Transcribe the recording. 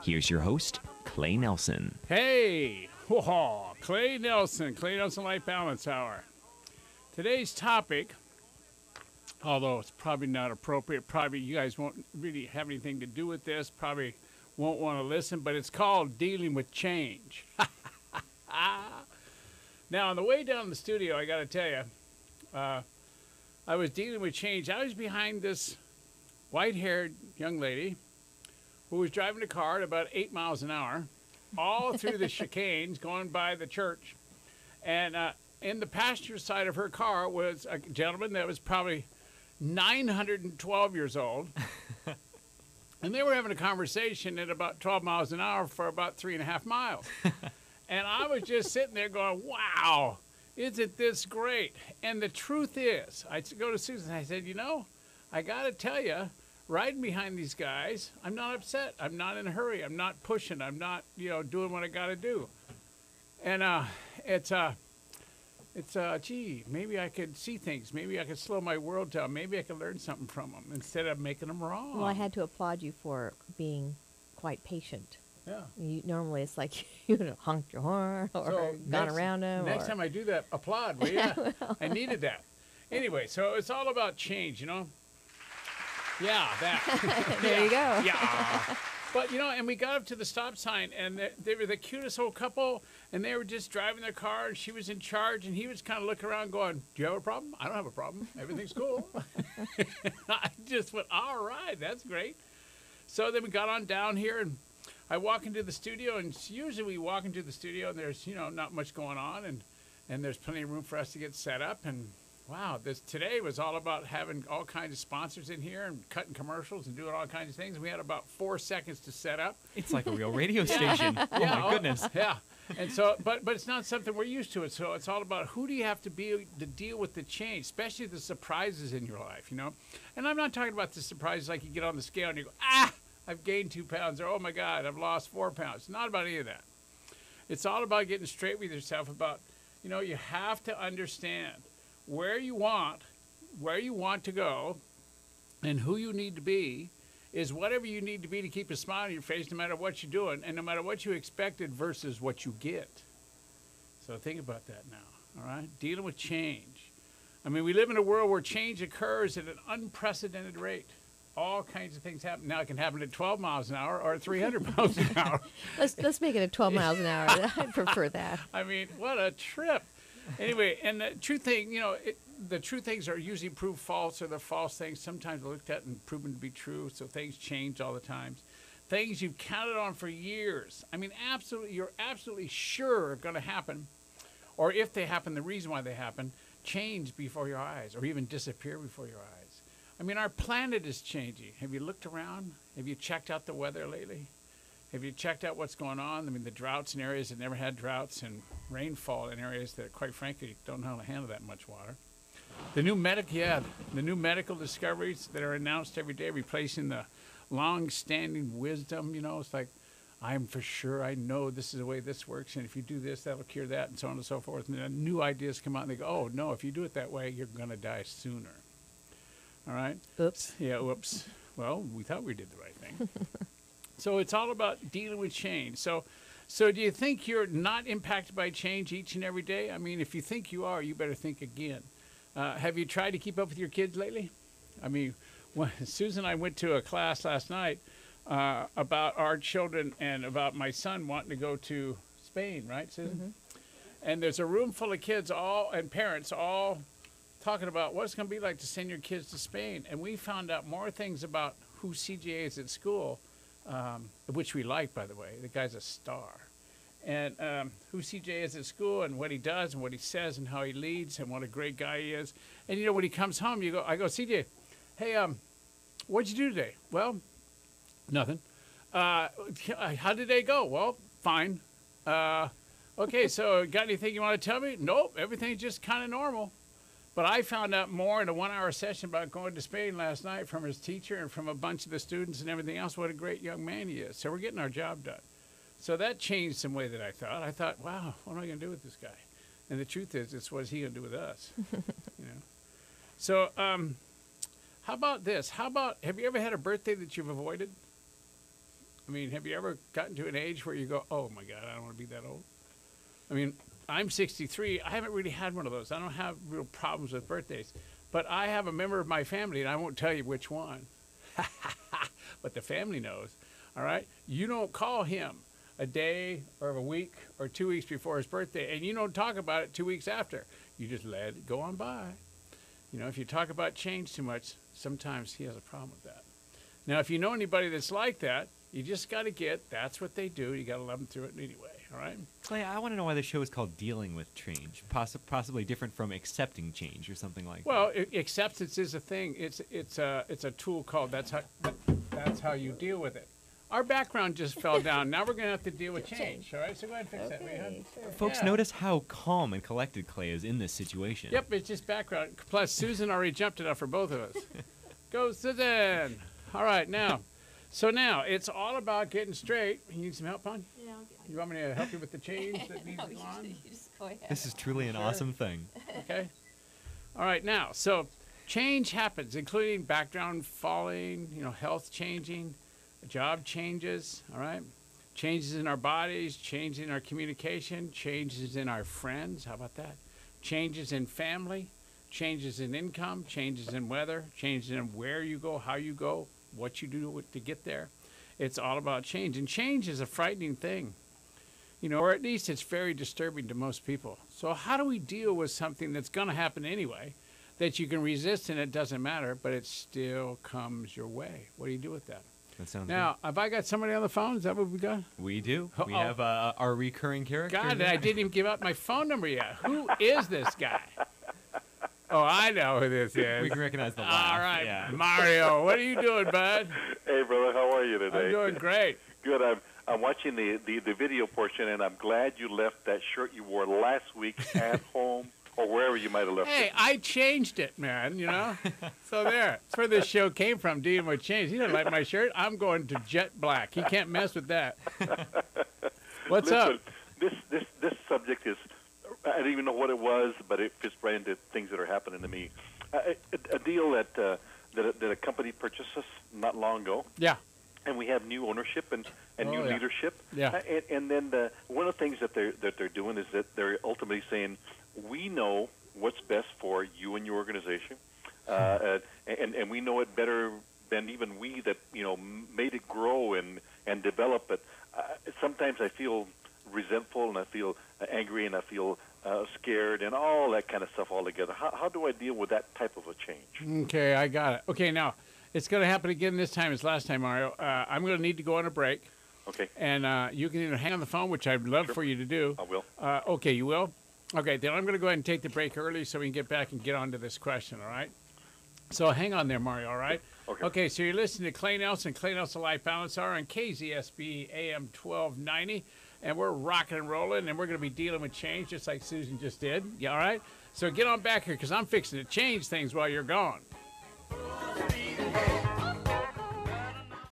Here's your host, Clay Nelson. Hey, whoa, Clay Nelson Life Balance Hour. Today's topic, although it's probably not appropriate, probably you guys won't really have anything to do with this, probably won't want to listen, but it's called dealing with change. Now, on the way down to the studio, I got to tell you, I was dealing with change. I was behind this white-haired young lady who was driving a car at about 8 miles an hour, all through the chicanes going by the church. And in the passenger side of her car was a gentleman that was probably 912 years old. And they were having a conversation at about 12 miles an hour for about 3.5 miles. And I was just sitting there going, wow, isn't this great? And the truth is, I go to Susan and I said, you know, I got to tell you, riding behind these guys, I'm not upset. I'm not in a hurry. I'm not pushing. I'm not, doing what I got to do. And gee, maybe I could see things. Maybe I could slow my world down. Maybe I could learn something from them instead of making them wrong. Well, I had to applaud you for being quite patient. Yeah. Normally it's like you honked your horn or gone around them. Next time I do that, applaud, will ya? I needed that. Anyway, so it's all about change, Yeah, that. There you go. Yeah. But, and we got up to the stop sign, and they were the cutest old couple, and they were just driving their car, and she was in charge, and he was kind of looking around going, do you have a problem? I don't have a problem. Everything's cool. I just went, all right, that's great. So then we got on down here, and I walk into the studio, and usually we walk into the studio, and there's, not much going on, and there's plenty of room for us to get set up, and wow, today was all about having all kinds of sponsors in here and cutting commercials and doing all kinds of things. We had about 4 seconds to set up. It's like a real radio station. Oh, my goodness. Yeah. And so, but it's not something we're used to. So it's all about who do you have to be to deal with the change, especially the surprises in your life, And I'm not talking about the surprises like you get on the scale and you go, I've gained 2 pounds, or oh, my God, I've lost 4 pounds. It's not about any of that. It's all about getting straight with yourself about, you have to understand where you want to go and who you need to be is whatever you need to be to keep a smile on your face no matter what you're doing and no matter what you expected versus what you get. So think about that now, all right? Dealing with change. I mean, we live in a world where change occurs at an unprecedented rate. All kinds of things happen. Now it can happen at 12 miles an hour or 300 miles an hour. Let's make it at 12 miles an hour. I'd prefer that. I mean, what a trip. Anyway, and the true thing, the true things are usually proved false, or the false things sometimes looked at and proven to be true. So things change all the time. Things you've counted on for years. I mean, you're absolutely sure are going to happen, or if they happen, the reason why they happen, change before your eyes, or even disappear before your eyes. I mean, our planet is changing. Have you looked around? Have you checked out the weather lately? Have you checked out what's going on? I mean, the droughts in areas that never had droughts and rainfall in areas that, quite frankly, don't know how to handle that much water. The new medical discoveries that are announced every day, replacing the long-standing wisdom, it's like, I'm for sure, I know this is the way this works, and if you do this, that'll cure that, and so on and so forth. And then new ideas come out, and they go, oh, no, if you do it that way, you're going to die sooner. All right? Oops. Yeah, whoops. Well, we thought we did the right thing. So it's all about dealing with change. So do you think you're not impacted by change each and every day? I mean, if you think you are, you better think again. Have you tried to keep up with your kids lately? I mean, Susan and I went to a class last night about our children and about my son wanting to go to Spain, right, Susan? Mm-hmm. And there's a room full of kids and parents all talking about what it's going to be like to send your kids to Spain. And we found out more things about who CJ is at school, which we like, by the way. The guy's a star. And who CJ is at school and what he does and what he says and how he leads and what a great guy he is. And, when he comes home, I go, CJ, hey, what'd you do today? Well, nothing. How did they go? Well, fine. Okay, so got anything you want to tell me? Nope, everything's just kind of normal. But I found out more in a 1-hour session about going to Spain last night from his teacher and from a bunch of the students and everything else, what a great young man he is. So we're getting our job done. So that changed some way that I thought. I thought, wow, what am I going to do with this guy? And the truth is, it's what is he going to do with us? So how about this? Have you ever had a birthday that you've avoided? I mean, have you ever gotten to an age where you go, oh my God, I don't want to be that old? I mean, I'm 63. I haven't really had one of those. I don't have real problems with birthdays. But I have a member of my family, and I won't tell you which one. But the family knows, all right? You don't call him a day or a week or 2 weeks before his birthday, and you don't talk about it 2 weeks after. You just let it go on by. You know, if you talk about change too much, sometimes he has a problem with that. Now, if you know anybody that's like that, you just got to get, that's what they do. You got to love them through it anyway, all right? Clay, I want to know why the show is called Dealing with Change. Possibly different from accepting change or something like Well, acceptance is a thing. It's a tool called that's how you deal with it. Our background just fell down. Now we're going to have to deal with change, all right? So go ahead and fix that, will you, hon? Sure. that. Folks, Yeah. notice how calm and collected Clay is in this situation. Yep, it's just background. Plus, Susan already jumped enough for both of us. Go, Susan. All right, now. So now, it's all about getting straight. You need some help, hon? Yeah, You want me to help you with the change that needs to go on? you just go ahead. This is truly an awesome thing. Okay. All right, now, so change happens, including background falling, you know, health changing, job changes, all right? Changes in our bodies, changes in our communication, changes in our friends. How about that? Changes in family, changes in income, changes in weather, changes in where you go, how you go, what you do to get there. It's all about change. And change is a frightening thing, you know, or at least it's very disturbing to most people. So how do we deal with something that's going to happen anyway, that you can resist and it doesn't matter, but it still comes your way? What do you do with that? That sounds Now, have I got somebody on the phone? Is that what we got? good. We do. We Uh-oh. have our recurring character. God, here. I didn't even give out my phone number yet. Who is this guy? Oh, I know who this is. We can recognize the All laugh. right, Yeah. Mario, what are you doing, bud? Hey, brother, how are you today? I'm doing great. Good. I'm watching the video portion, and I'm glad you left that shirt you wore last week at home or wherever you might have left Hey, it. I changed it, man, you know? So there. That's where this show came from, dealing with change. He didn't like my shirt. I'm going to jet black. He can't mess with that. What's up? Listen, this subject is, I didn't even know what it was, but it fits right into things that are happening to me. A deal that a company purchased us not long ago, Yeah. and we have new ownership and new yeah. leadership. Yeah. And then one of the things that they're doing is that they're ultimately saying, we know what's best for you and your organization, and we know it better than even we that made it grow and develop. But sometimes I feel resentful and I feel angry and I feel scared and all that kind of stuff all together. How do I deal with that type of a change? Okay, I got it. Okay, now, it's going to happen again this time as last time, Mario. I'm going to need to go on a break. Okay, And you can either hang on the phone, which I'd love Sure. for you to do. I will. Okay, you will? Okay, then I'm going to go ahead and take the break early so we can get back and get on to this question, all right? So hang on there, Mario, all right? Okay. So you're listening to Clay Nelson Life Balance Hour on KZSB AM 1290, and we're rocking and rolling, and we're going to be dealing with change just like Susan just did. Yeah, all right? So get on back here because I'm fixing to change things while you're gone.